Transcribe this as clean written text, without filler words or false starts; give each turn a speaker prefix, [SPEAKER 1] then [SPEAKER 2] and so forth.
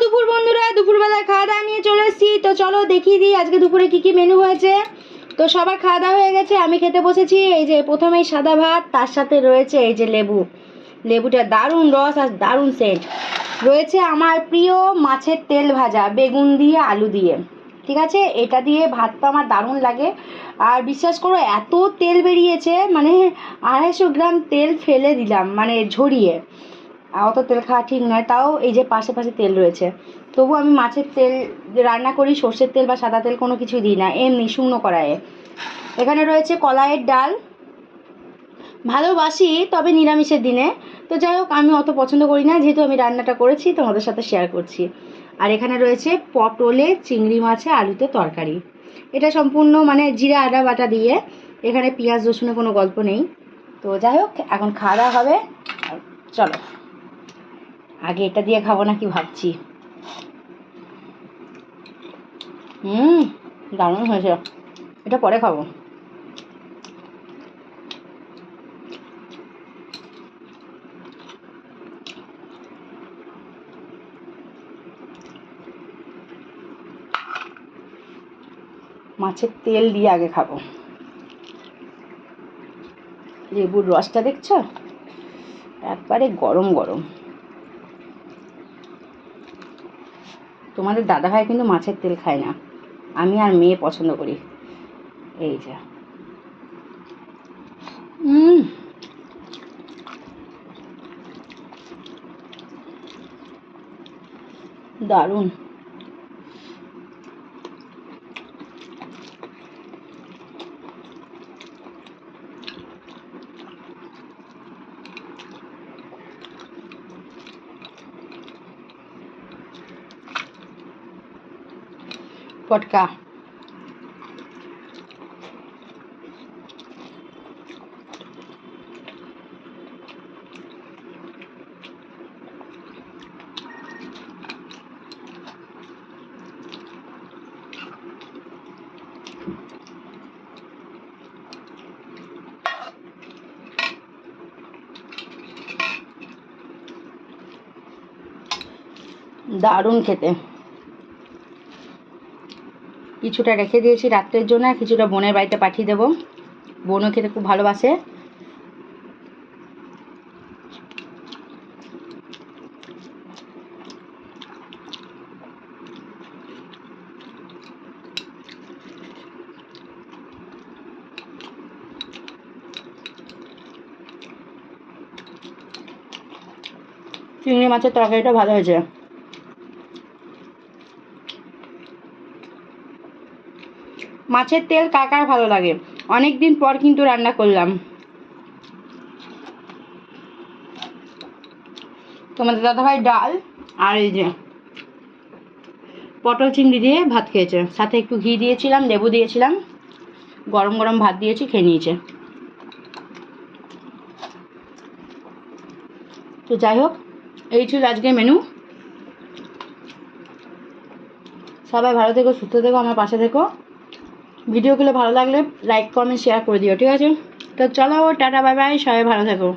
[SPEAKER 1] দুপুর বন্ধুরা, দুপুরবেলা খাওয়া দাওয়া নিয়ে চলে এসেছি। তো চলো দেখিয়ে দিই আজকে দুপুরে কি কি মেনু হয়েছে। তো সবার খাওয়া দাওয়া হয়ে গেছে, আমি খেতে বসেছি। এই যে প্রথমেই সাদা ভাত, তার সাথে রয়েছে এই যে লেবুটা দারুণ রস আর দারুণ সেন্ট রয়েছে। আমার প্রিয় মাছের তেল ভাজা বেগুন দিয়ে আলু দিয়ে, ঠিক আছে। এটা দিয়ে ভাতটা আমার দারুণ লাগে। আর বিশ্বাস করো এত তেল বেরিয়েছে, মানে 250 গ্রাম তেল ফেলে দিলাম, মানে ঝরিয়ে। অত তেল খাওয়া ঠিক নয়, তাও এই যে পাশে পাশে তেল রয়েছে। তবু আমি মাছের তেল রান্না করি, সর্ষের তেল বা সাদা তেল কোনো কিছুই দিই না, এমনি শুকনো কড়াইয়ে। এখানে রয়েছে কলাইয়ের ডাল, ভালোবাসি তবে নিরামিষের দিনে। তো যাই হোক, আমি অত পছন্দ করি না, যেহেতু আমি রান্নাটা করেছি তোমাদের সাথে শেয়ার করছি। আর এখানে রয়েছে পটলে চিংড়ি মাছে আলুতে তরকারি। এটা সম্পূর্ণ মানে জিরা আদা বাটা দিয়ে, এখানে পেঁয়াজ রসুনের কোনো গল্প নেই। তো যাই হোক, এখন খাওয়া দাওয়া হবে। চলো, আগে এটা দিয়ে খাবো নাকি ভাবছি। দারুণ হয়েছে, এটা পরে খাবো। মাছের তেল দিয়ে আগে খাবো। লেবুর রসটা দেখছো, একবারে গরম গরম। তোমাদের দাদাভাই কিন্তু মাছের তেল খায় না, আমি আর মেয়ে পছন্দ করি। এই যে দারুণ। পটকা দারুণ খেতে। কিছুটা রেখে দিয়েছি রাত্রের জন্য, আর কিছুটা বোনের বাড়িতে পাঠিয়ে দেবো। বোনও খেতে খুব ভালোবাসে। চিংড়ি মাছের তরকারিটা ভালো হয়েছে। মাছের তেল কার ভালো লাগে, অনেক দিন পর কিন্তু রান্না করলাম। তোমাদের দাদাভাই ডাল আর এই যে পটল চিংড়ি দিয়ে ভাত খেয়েছে, সাথে একটু ঘি দিয়েছিলাম, লেবু দিয়েছিলাম, গরম গরম ভাত দিয়েছি, খেয়ে নিয়েছে। তো যাই হোক, এই ছিল আজকে মেনু। সবাই ভালো থেকো, সুস্থ থেকো, আমার পাশে থেকো। ভিডিওগুলো ভালো লাগলে লাইক কমেন্ট শেয়ার করে দিও, ঠিক আছে। তো চলো, টাটা বাই বাই, সবাই ভালো থেকো।